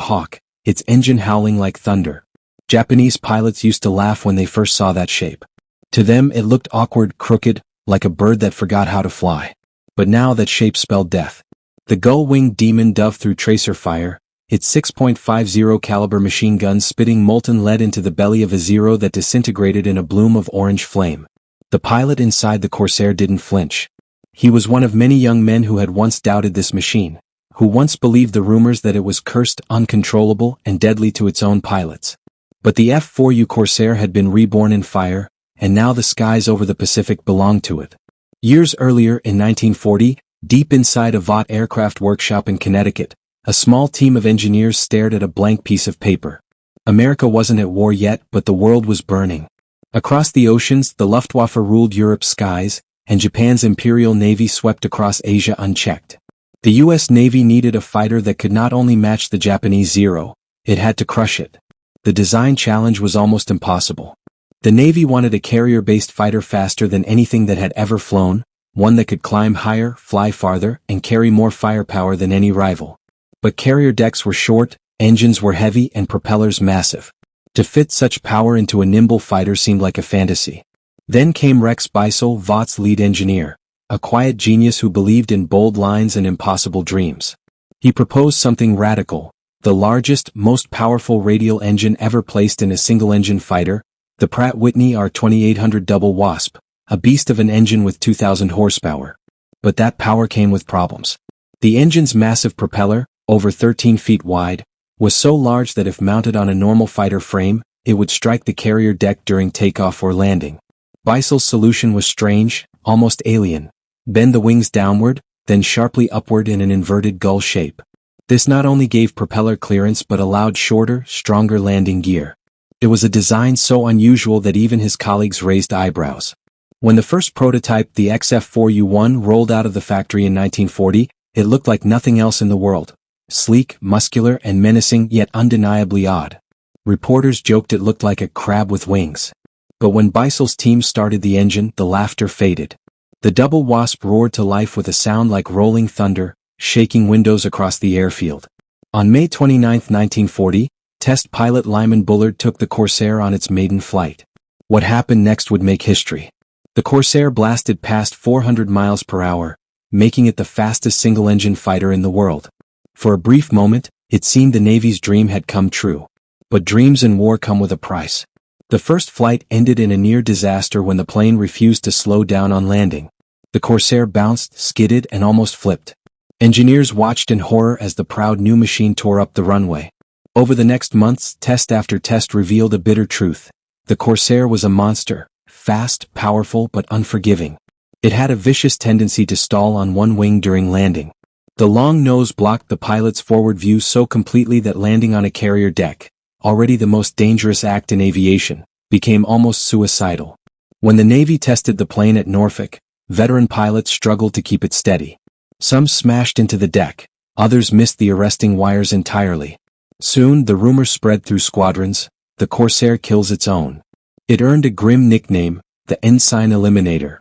hawk, its engine howling like thunder. Japanese pilots used to laugh when they first saw that shape. To them it looked awkward, crooked, like a bird that forgot how to fly. But now that shape spelled death. The gull-winged demon dove through tracer fire, its 6.50 caliber machine gun spitting molten lead into the belly of a Zero that disintegrated in a bloom of orange flame. The pilot inside the Corsair didn't flinch. He was one of many young men who had once doubted this machine, who once believed the rumors that it was cursed, uncontrollable, and deadly to its own pilots. But the F4U Corsair had been reborn in fire, and now the skies over the Pacific belonged to it. Years earlier, in 1940, deep inside a Vought aircraft workshop in Connecticut, a small team of engineers stared at a blank piece of paper. America wasn't at war yet, but the world was burning. Across the oceans, the Luftwaffe ruled Europe's skies, and Japan's Imperial Navy swept across Asia unchecked. The U.S. Navy needed a fighter that could not only match the Japanese Zero, it had to crush it. The design challenge was almost impossible. The Navy wanted a carrier-based fighter faster than anything that had ever flown, one that could climb higher, fly farther, and carry more firepower than any rival. But carrier decks were short, engines were heavy, and propellers massive. To fit such power into a nimble fighter seemed like a fantasy. Then came Rex Beisel, Vought's lead engineer, a quiet genius who believed in bold lines and impossible dreams. He proposed something radical, the largest, most powerful radial engine ever placed in a single-engine fighter, the Pratt & Whitney R2800 Double Wasp, a beast of an engine with 2,000 horsepower. But that power came with problems. The engine's massive propeller, over 13 feet wide, was so large that if mounted on a normal fighter frame, it would strike the carrier deck during takeoff or landing. Beisel's solution was strange, almost alien. Bend the wings downward, then sharply upward in an inverted gull shape. This not only gave propeller clearance but allowed shorter, stronger landing gear. It was a design so unusual that even his colleagues raised eyebrows. When the first prototype, the XF4U-1, rolled out of the factory in 1940, it looked like nothing else in the world. Sleek, muscular, and menacing, yet undeniably odd. Reporters joked it looked like a crab with wings. But when Beisel's team started the engine, the laughter faded. The Double Wasp roared to life with a sound like rolling thunder, shaking windows across the airfield. On May 29, 1940, test pilot Lyman Bullard took the Corsair on its maiden flight. What happened next would make history. The Corsair blasted past 400 miles per hour, making it the fastest single-engine fighter in the world. For a brief moment, it seemed the Navy's dream had come true. But dreams in war come with a price. The first flight ended in a near disaster when the plane refused to slow down on landing. The Corsair bounced, skidded, and almost flipped. Engineers watched in horror as the proud new machine tore up the runway. Over the next months, test after test revealed a bitter truth. The Corsair was a monster, fast, powerful, but unforgiving. It had a vicious tendency to stall on one wing during landing. The long nose blocked the pilot's forward view so completely that landing on a carrier deck, already the most dangerous act in aviation, became almost suicidal. When the Navy tested the plane at Norfolk, veteran pilots struggled to keep it steady. Some smashed into the deck, others missed the arresting wires entirely. Soon the rumor spread through squadrons, the Corsair kills its own. It earned a grim nickname, the Ensign Eliminator.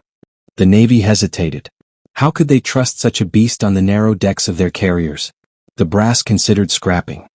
The Navy hesitated. How could they trust such a beast on the narrow decks of their carriers? The brass considered scrapping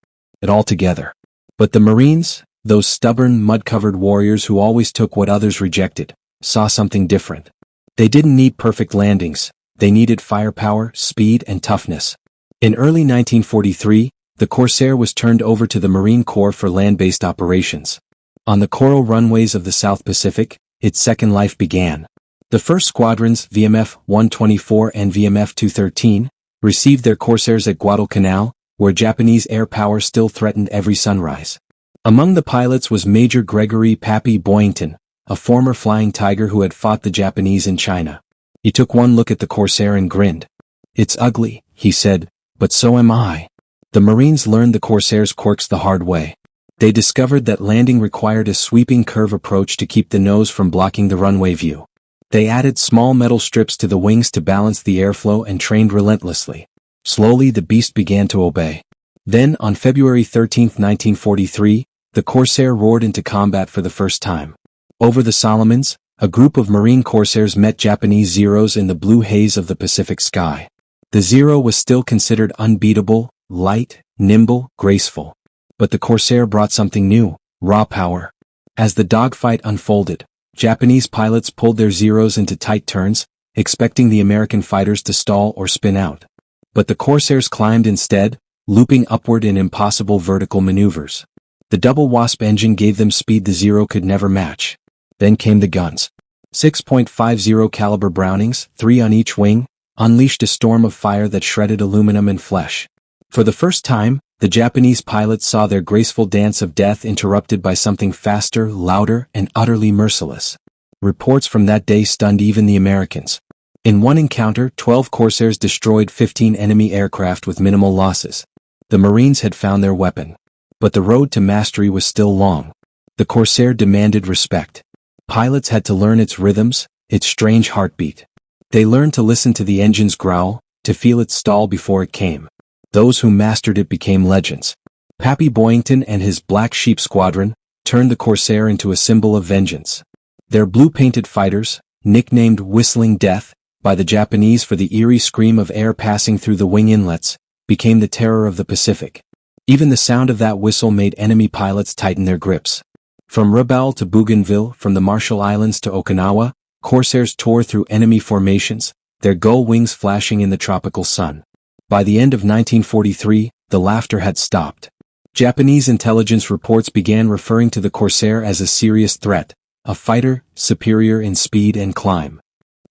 it altogether. But the Marines, those stubborn, mud-covered warriors who always took what others rejected, saw something different. They didn't need perfect landings. They needed firepower, speed, and toughness. In early 1943, the Corsair was turned over to the Marine Corps for land-based operations. On the coral runways of the South Pacific, its second life began. The first squadrons, VMF 124 and VMF 213, received their Corsairs at Guadalcanal, where Japanese air power still threatened every sunrise. Among the pilots was Major Gregory "Pappy" Boyington, a former flying tiger who had fought the Japanese in China. He took one look at the Corsair and grinned. "It's ugly," he said, "but so am I." The Marines learned the Corsair's quirks the hard way. They discovered that landing required a sweeping curve approach to keep the nose from blocking the runway view. They added small metal strips to the wings to balance the airflow and trained relentlessly. Slowly the beast began to obey. Then, on February 13, 1943, the Corsair roared into combat for the first time. Over the Solomons, a group of Marine Corsairs met Japanese Zeros in the blue haze of the Pacific sky. The Zero was still considered unbeatable, light, nimble, graceful. But the Corsair brought something new, raw power. As the dogfight unfolded, Japanese pilots pulled their Zeros into tight turns, expecting the American fighters to stall or spin out. But the Corsairs climbed instead, looping upward in impossible vertical maneuvers. The double Wasp engine gave them speed the Zero could never match. Then came the guns. 6.50 caliber Brownings, 3 on each wing, unleashed a storm of fire that shredded aluminum and flesh. For the first time, the Japanese pilots saw their graceful dance of death interrupted by something faster, louder, and utterly merciless. Reports from that day stunned even the Americans. In one encounter, 12 Corsairs destroyed 15 enemy aircraft with minimal losses. The Marines had found their weapon. But the road to mastery was still long. The Corsair demanded respect. Pilots had to learn its rhythms, its strange heartbeat. They learned to listen to the engine's growl, to feel it stall before it came. Those who mastered it became legends. Pappy Boyington and his Black Sheep Squadron turned the Corsair into a symbol of vengeance. Their blue-painted fighters, nicknamed Whistling Death by the Japanese for the eerie scream of air passing through the wing inlets, became the terror of the Pacific. Even the sound of that whistle made enemy pilots tighten their grips. From Rabaul to Bougainville, from the Marshall Islands to Okinawa, Corsairs tore through enemy formations, their gull wings flashing in the tropical sun. By the end of 1943, the laughter had stopped. Japanese intelligence reports began referring to the Corsair as a serious threat, a fighter, superior in speed and climb.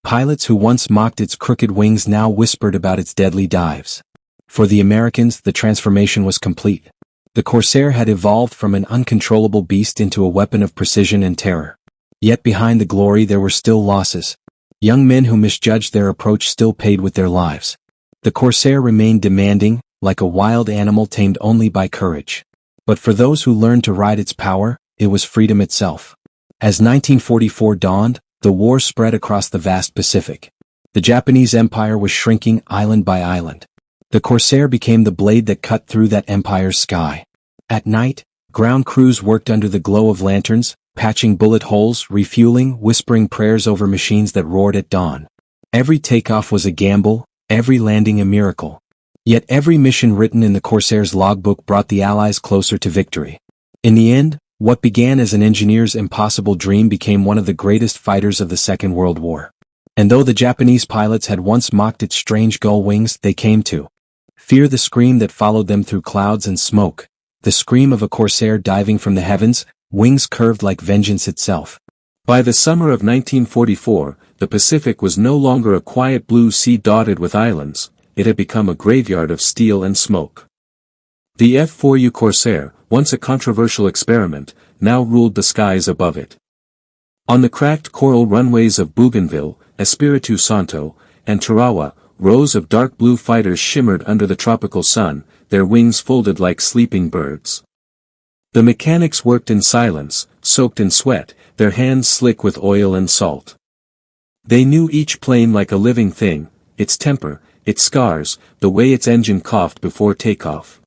Pilots who once mocked its crooked wings now whispered about its deadly dives. For the Americans, the transformation was complete. The Corsair had evolved from an uncontrollable beast into a weapon of precision and terror. Yet behind the glory there were still losses. Young men who misjudged their approach still paid with their lives. The Corsair remained demanding, like a wild animal tamed only by courage. But for those who learned to ride its power, it was freedom itself. As 1944 dawned, the war spread across the vast Pacific. The Japanese Empire was shrinking island by island. The Corsair became the blade that cut through that empire's sky. At night, ground crews worked under the glow of lanterns, patching bullet holes, refueling, whispering prayers over machines that roared at dawn. Every takeoff was a gamble, every landing a miracle. Yet every mission written in the Corsair's logbook brought the Allies closer to victory. In the end, what began as an engineer's impossible dream became one of the greatest fighters of the Second World War. And though the Japanese pilots had once mocked its strange gull wings, they came to fear the scream that followed them through clouds and smoke, the scream of a Corsair diving from the heavens, wings curved like vengeance itself. By the summer of 1944, the Pacific was no longer a quiet blue sea dotted with islands, it had become a graveyard of steel and smoke. The F4U Corsair, once a controversial experiment, now ruled the skies above it. On the cracked coral runways of Bougainville, Espiritu Santo, and Tarawa, rows of dark blue fighters shimmered under the tropical sun, their wings folded like sleeping birds. The mechanics worked in silence, soaked in sweat, their hands slick with oil and salt. They knew each plane like a living thing, its temper, its scars, the way its engine coughed before takeoff.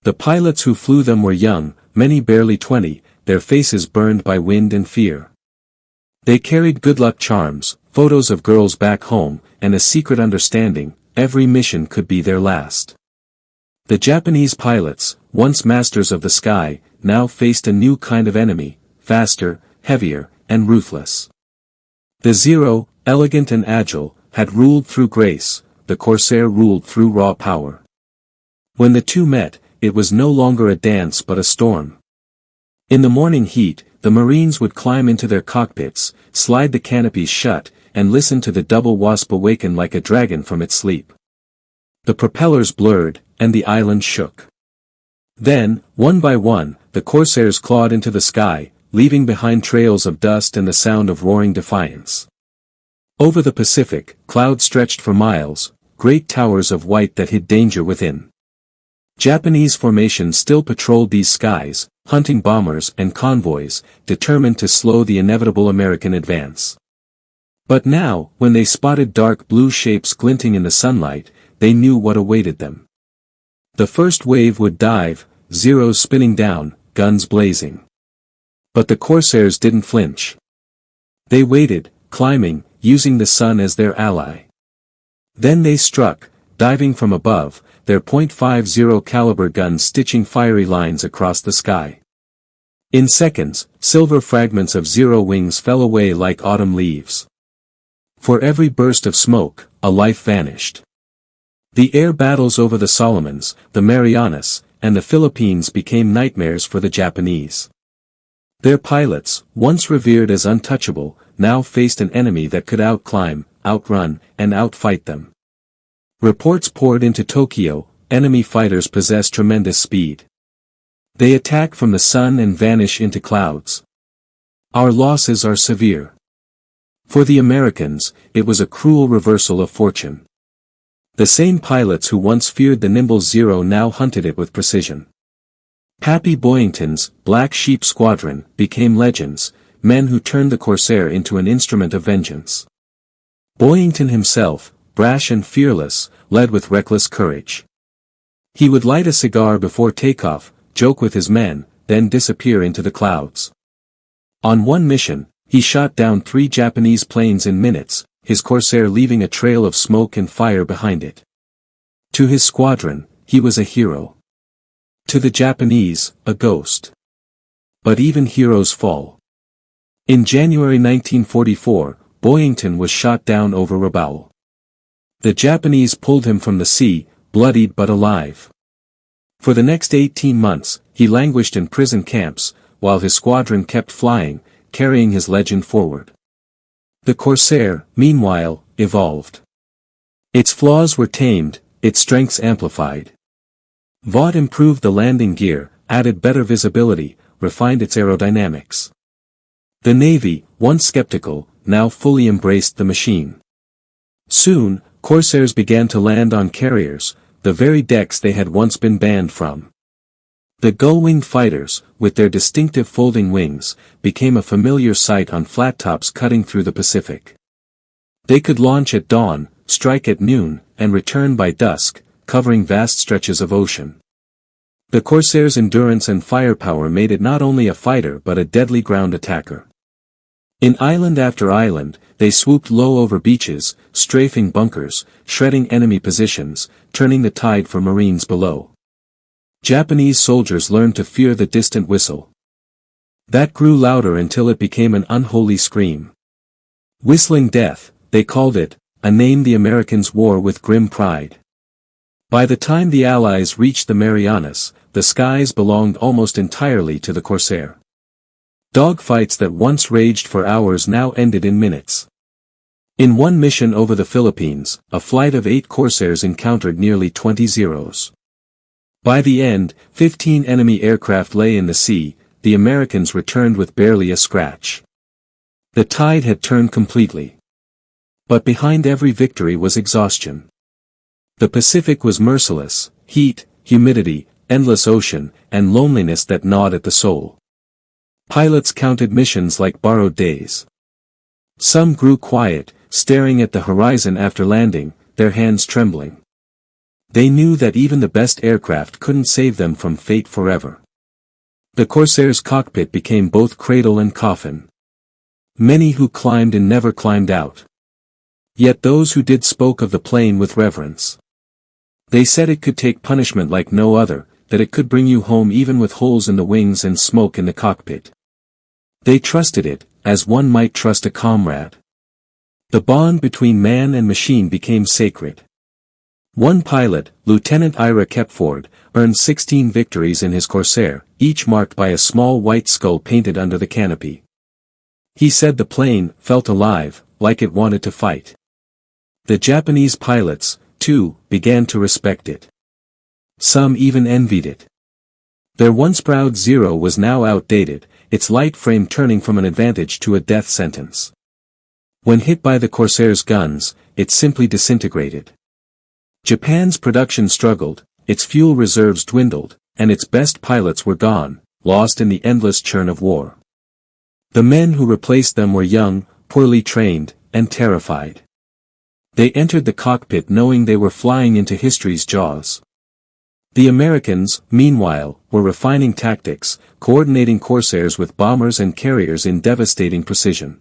The pilots who flew them were young, many barely 20, their faces burned by wind and fear. They carried good luck charms, photos of girls back home, and a secret understanding, every mission could be their last. The Japanese pilots, once masters of the sky, now faced a new kind of enemy, faster, heavier, and ruthless. The Zero, elegant and agile, had ruled through grace, the Corsair ruled through raw power. When the two met, it was no longer a dance but a storm. In the morning heat, the Marines would climb into their cockpits, slide the canopies shut, and listen to the double Wasp awaken like a dragon from its sleep. The propellers blurred, and the island shook. Then, one by one, the Corsairs clawed into the sky, leaving behind trails of dust and the sound of roaring defiance. Over the Pacific, clouds stretched for miles, great towers of white that hid danger within. Japanese formations still patrolled these skies, hunting bombers and convoys, determined to slow the inevitable American advance. But now, when they spotted dark blue shapes glinting in the sunlight, they knew what awaited them. The first wave would dive, Zeros spinning down, guns blazing. But the Corsairs didn't flinch. They waited, climbing, using the sun as their ally. Then they struck, diving from above, their .50 caliber guns stitching fiery lines across the sky. In seconds, silver fragments of Zero wings fell away like autumn leaves. For every burst of smoke, a life vanished. The air battles over the Solomons, the Marianas, and the Philippines became nightmares for the Japanese. Their pilots, once revered as untouchable, now faced an enemy that could outclimb, outrun, and outfight them. Reports poured into Tokyo, enemy fighters possess tremendous speed. They attack from the sun and vanish into clouds. Our losses are severe. For the Americans, it was a cruel reversal of fortune. The same pilots who once feared the nimble Zero now hunted it with precision. Pappy Boyington's Black Sheep Squadron became legends, men who turned the Corsair into an instrument of vengeance. Boyington himself, brash and fearless, led with reckless courage. He would light a cigar before takeoff, joke with his men, then disappear into the clouds. On one mission, he shot down 3 Japanese planes in minutes, his Corsair leaving a trail of smoke and fire behind it. To his squadron, he was a hero. To the Japanese, a ghost. But even heroes fall. In January 1944, Boyington was shot down over Rabaul. The Japanese pulled him from the sea, bloodied but alive. For the next 18 months, he languished in prison camps, while his squadron kept flying, carrying his legend forward. The Corsair, meanwhile, evolved. Its flaws were tamed, its strengths amplified. Vought improved the landing gear, added better visibility, refined its aerodynamics. The Navy, once skeptical, now fully embraced the machine. Soon, Corsairs began to land on carriers, the very decks they had once been banned from. The gull-winged fighters, with their distinctive folding wings, became a familiar sight on flat-tops cutting through the Pacific. They could launch at dawn, strike at noon, and return by dusk, covering vast stretches of ocean. The Corsair's endurance and firepower made it not only a fighter but a deadly ground attacker. In island after island, they swooped low over beaches, strafing bunkers, shredding enemy positions, turning the tide for Marines below. Japanese soldiers learned to fear the distant whistle. That grew louder until it became an unholy scream. Whistling death, they called it, a name the Americans wore with grim pride. By the time the Allies reached the Marianas, the skies belonged almost entirely to the Corsair. Dogfights that once raged for hours now ended in minutes. In one mission over the Philippines, a flight of 8 Corsairs encountered nearly 20 Zeros. By the end, 15 enemy aircraft lay in the sea, the Americans returned with barely a scratch. The tide had turned completely. But behind every victory was exhaustion. The Pacific was merciless, heat, humidity, endless ocean, and loneliness that gnawed at the soul. Pilots counted missions like borrowed days. Some grew quiet, staring at the horizon after landing, their hands trembling. They knew that even the best aircraft couldn't save them from fate forever. The Corsair's cockpit became both cradle and coffin. Many who climbed and never climbed out. Yet those who did spoke of the plane with reverence. They said it could take punishment like no other, that it could bring you home even with holes in the wings and smoke in the cockpit. They trusted it, as one might trust a comrade. The bond between man and machine became sacred. One pilot, Lieutenant Ira Kepford, earned 16 victories in his Corsair, each marked by a small white skull painted under the canopy. He said the plane felt alive, like it wanted to fight. The Japanese pilots, too, began to respect it. Some even envied it. Their once proud Zero was now outdated, its light frame turning from an advantage to a death sentence. When hit by the Corsair's guns, it simply disintegrated. Japan's production struggled, its fuel reserves dwindled, and its best pilots were gone, lost in the endless churn of war. The men who replaced them were young, poorly trained, and terrified. They entered the cockpit knowing they were flying into history's jaws. The Americans, meanwhile, were refining tactics, coordinating Corsairs with bombers and carriers in devastating precision.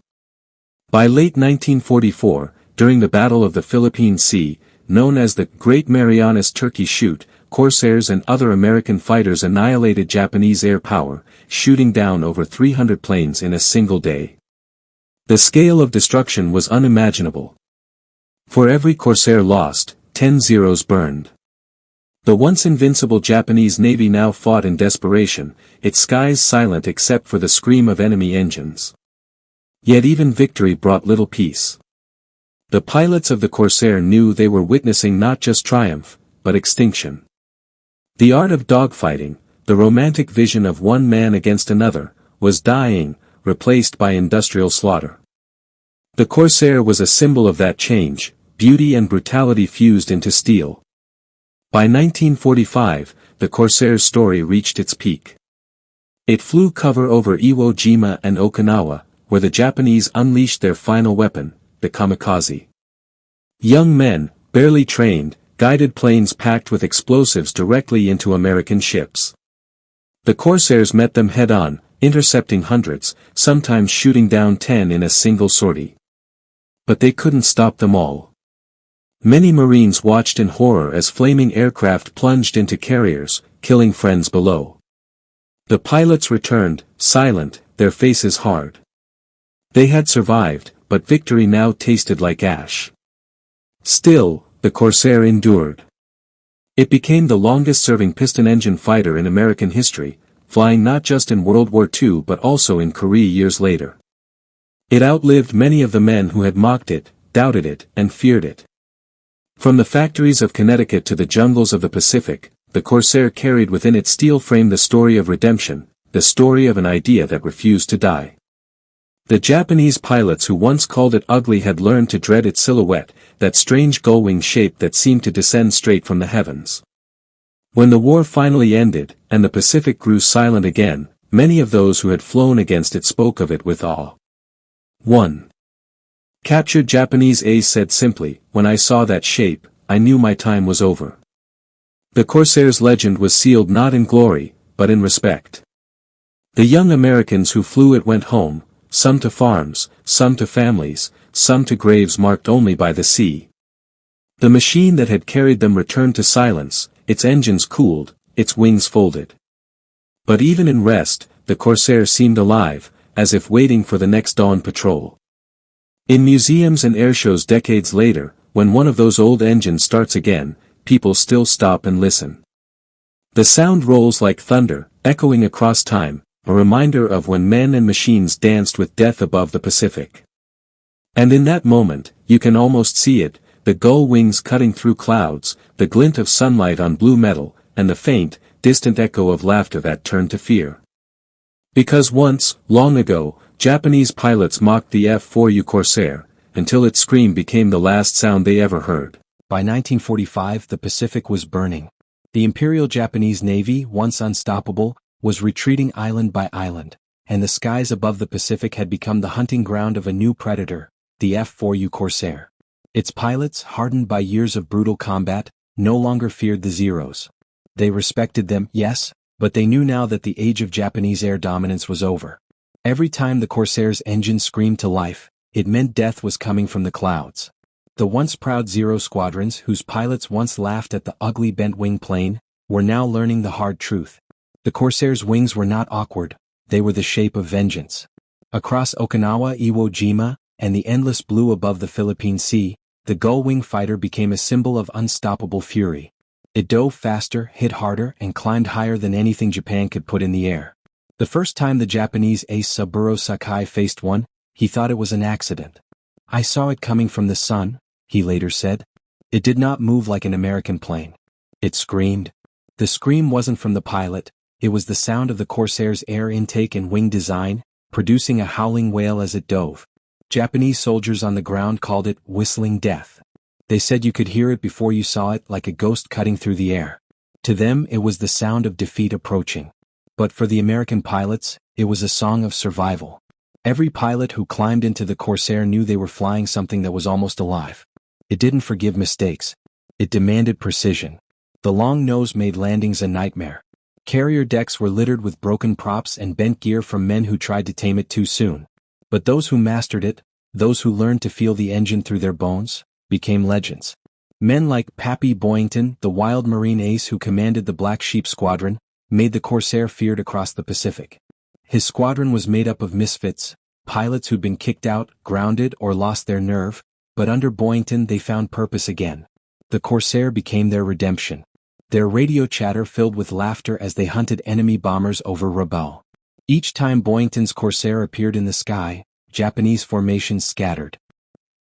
By late 1944, during the Battle of the Philippine Sea, known as the Great Marianas Turkey Shoot, Corsairs and other American fighters annihilated Japanese air power, shooting down over 300 planes in a single day. The scale of destruction was unimaginable. For every Corsair lost, 10 Zeros burned. The once invincible Japanese Navy now fought in desperation, its skies silent except for the scream of enemy engines. Yet even victory brought little peace. The pilots of the Corsair knew they were witnessing not just triumph, but extinction. The art of dogfighting, the romantic vision of one man against another, was dying, replaced by industrial slaughter. The Corsair was a symbol of that change, beauty and brutality fused into steel. By 1945, the Corsair's story reached its peak. It flew cover over Iwo Jima and Okinawa, where the Japanese unleashed their final weapon, the kamikaze. Young men, barely trained, guided planes packed with explosives directly into American ships. The Corsairs met them head-on, intercepting hundreds, sometimes shooting down 10 in a single sortie. But they couldn't stop them all. Many Marines watched in horror as flaming aircraft plunged into carriers, killing friends below. The pilots returned, silent, their faces hard. They had survived, but victory now tasted like ash. Still, the Corsair endured. It became the longest-serving piston-engine fighter in American history, flying not just in World War II but also in Korea years later. It outlived many of the men who had mocked it, doubted it, and feared it. From the factories of Connecticut to the jungles of the Pacific, the Corsair carried within its steel frame the story of redemption, the story of an idea that refused to die. The Japanese pilots who once called it ugly had learned to dread its silhouette, that strange gull-wing shape that seemed to descend straight from the heavens. When the war finally ended, and the Pacific grew silent again, many of those who had flown against it spoke of it with awe. 1. Captured Japanese ace said simply, "When I saw that shape, I knew my time was over." The Corsair's legend was sealed not in glory, but in respect. The young Americans who flew it went home, some to farms, some to families, some to graves marked only by the sea. The machine that had carried them returned to silence, its engines cooled, its wings folded. But even in rest, the Corsair seemed alive, as if waiting for the next dawn patrol. In museums and airshows decades later, when one of those old engines starts again, people still stop and listen. The sound rolls like thunder, echoing across time, a reminder of when men and machines danced with death above the Pacific. And in that moment, you can almost see it, the gull wings cutting through clouds, the glint of sunlight on blue metal, and the faint, distant echo of laughter that turned to fear. Because once, long ago, Japanese pilots mocked the F4U Corsair, until its scream became the last sound they ever heard. By 1945 the Pacific was burning. The Imperial Japanese Navy, once unstoppable, was retreating island by island, and the skies above the Pacific had become the hunting ground of a new predator, the F4U Corsair. Its pilots, hardened by years of brutal combat, no longer feared the Zeros. They respected them, yes, but they knew now that the age of Japanese air dominance was over. Every time the Corsair's engine screamed to life, it meant death was coming from the clouds. The once proud Zero squadrons, whose pilots once laughed at the ugly bent-wing plane, were now learning the hard truth. The Corsair's wings were not awkward, they were the shape of vengeance. Across Okinawa, Iwo Jima, and the endless blue above the Philippine Sea, the gull-wing fighter became a symbol of unstoppable fury. It dove faster, hit harder, and climbed higher than anything Japan could put in the air. The first time the Japanese ace Saburo Sakai faced one, he thought it was an accident. "I saw it coming from the sun," he later said. "It did not move like an American plane. It screamed." The scream wasn't from the pilot, it was the sound of the Corsair's air intake and wing design, producing a howling wail as it dove. Japanese soldiers on the ground called it whistling death. They said you could hear it before you saw it, like a ghost cutting through the air. To them it was the sound of defeat approaching. But for the American pilots, it was a song of survival. Every pilot who climbed into the Corsair knew they were flying something that was almost alive. It didn't forgive mistakes. It demanded precision. The long nose made landings a nightmare. Carrier decks were littered with broken props and bent gear from men who tried to tame it too soon. But those who mastered it, those who learned to feel the engine through their bones, became legends. Men like Pappy Boyington, the wild Marine ace who commanded the Black Sheep Squadron, made the Corsair feared across the Pacific. His squadron was made up of misfits, pilots who'd been kicked out, grounded, or lost their nerve, but under Boyington they found purpose again. The Corsair became their redemption. Their radio chatter filled with laughter as they hunted enemy bombers over Rabaul. Each time Boyington's Corsair appeared in the sky, Japanese formations scattered.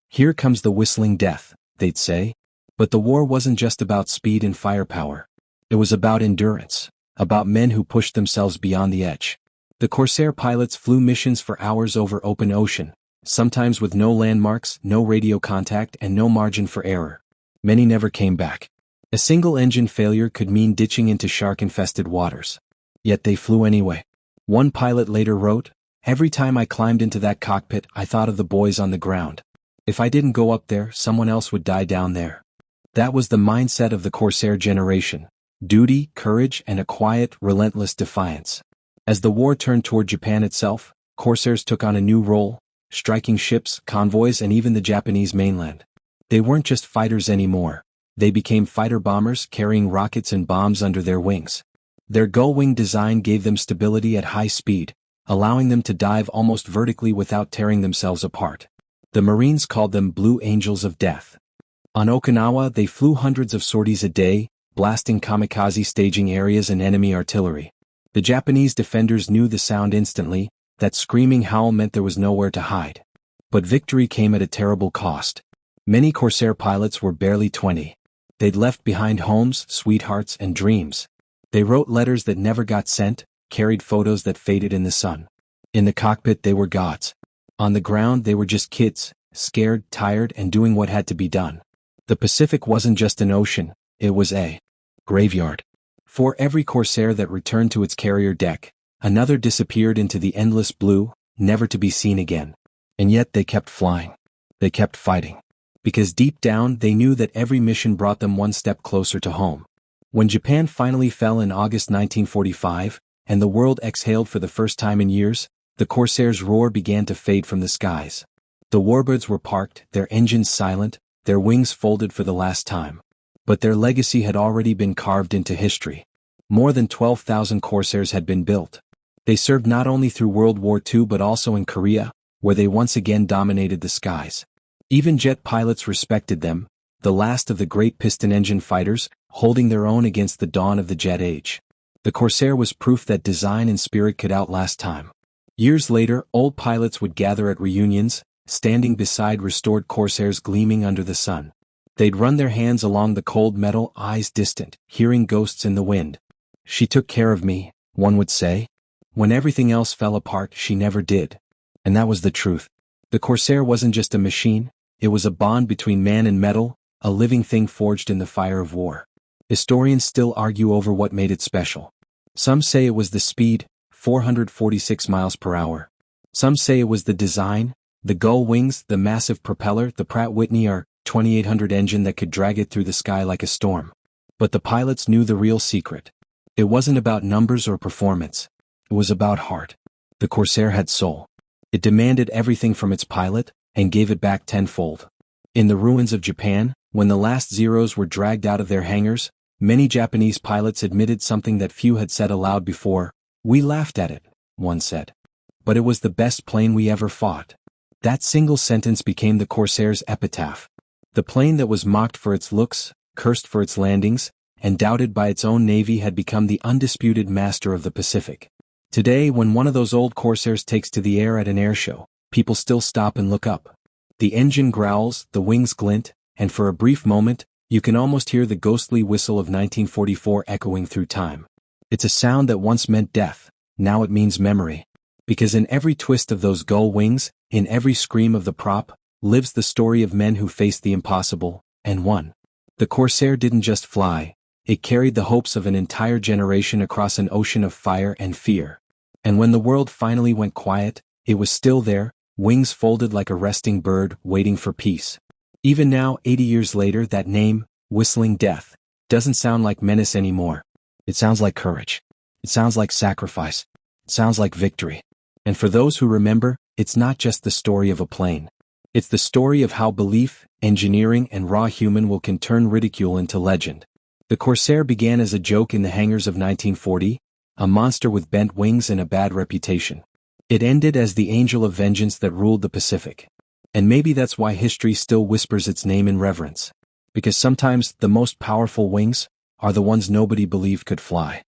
"Here comes the whistling death," they'd say. But the war wasn't just about speed and firepower. It was about endurance, about men who pushed themselves beyond the edge. The Corsair pilots flew missions for hours over open ocean, sometimes with no landmarks, no radio contact, and no margin for error. Many never came back. A single engine failure could mean ditching into shark-infested waters. Yet they flew anyway. One pilot later wrote, "Every time I climbed into that cockpit, I thought of the boys on the ground. If I didn't go up there, someone else would die down there." That was the mindset of the Corsair generation: duty, courage, and a quiet, relentless defiance. As the war turned toward Japan itself, Corsairs took on a new role, striking ships, convoys, and even the Japanese mainland. They weren't just fighters anymore. They became fighter bombers carrying rockets and bombs under their wings. Their gull-winged design gave them stability at high speed, allowing them to dive almost vertically without tearing themselves apart. The Marines called them Blue Angels of Death. On Okinawa, they flew hundreds of sorties a day, blasting kamikaze staging areas and enemy artillery. The Japanese defenders knew the sound instantly. That screaming howl meant there was nowhere to hide. But victory came at a terrible cost. Many Corsair pilots were barely 20. They'd left behind homes, sweethearts, and dreams. They wrote letters that never got sent, carried photos that faded in the sun. In the cockpit they were gods. On the ground they were just kids, scared, tired, and doing what had to be done. The Pacific wasn't just an ocean, it was a graveyard. For every Corsair that returned to its carrier deck, another disappeared into the endless blue, never to be seen again. And yet they kept flying. They kept fighting. Because deep down they knew that every mission brought them one step closer to home. When Japan finally fell in August 1945, and the world exhaled for the first time in years, the Corsair's roar began to fade from the skies. The warbirds were parked, their engines silent, their wings folded for the last time. But their legacy had already been carved into history. More than 12,000 Corsairs had been built. They served not only through World War II but also in Korea, where they once again dominated the skies. Even jet pilots respected them, the last of the great piston-engine fighters, holding their own against the dawn of the jet age. The Corsair was proof that design and spirit could outlast time. Years later, old pilots would gather at reunions, standing beside restored Corsairs gleaming under the sun. They'd run their hands along the cold metal, eyes distant, hearing ghosts in the wind. "She took care of me," one would say. "When everything else fell apart, she never did." And that was the truth. The Corsair wasn't just a machine, it was a bond between man and metal, a living thing forged in the fire of war. Historians still argue over what made it special. Some say it was the speed, 446 miles per hour. Some say it was the design, the gull wings, the massive propeller, the Pratt Whitney or 2800 engine that could drag it through the sky like a storm. But the pilots knew the real secret. It wasn't about numbers or performance. It was about heart. The Corsair had soul. It demanded everything from its pilot, and gave it back tenfold. In the ruins of Japan, when the last Zeros were dragged out of their hangars, many Japanese pilots admitted something that few had said aloud before. "We laughed at it," one said. "But it was the best plane we ever fought." That single sentence became the Corsair's epitaph. The plane that was mocked for its looks, cursed for its landings, and doubted by its own navy had become the undisputed master of the Pacific. Today, when one of those old Corsairs takes to the air at an airshow, people still stop and look up. The engine growls, the wings glint, and for a brief moment, you can almost hear the ghostly whistle of 1944 echoing through time. It's a sound that once meant death, now it means memory. Because in every twist of those gull wings, in every scream of the prop, lives the story of men who faced the impossible, and won. The Corsair didn't just fly, it carried the hopes of an entire generation across an ocean of fire and fear. And when the world finally went quiet, it was still there, wings folded like a resting bird, waiting for peace. Even now, 80 years later, that name, Whistling Death, doesn't sound like menace anymore. It sounds like courage. It sounds like sacrifice. It sounds like victory. And for those who remember, it's not just the story of a plane. It's the story of how belief, engineering, and raw human will can turn ridicule into legend. The Corsair began as a joke in the hangars of 1940, a monster with bent wings and a bad reputation. It ended as the angel of vengeance that ruled the Pacific. And maybe that's why history still whispers its name in reverence. Because sometimes the most powerful wings are the ones nobody believed could fly.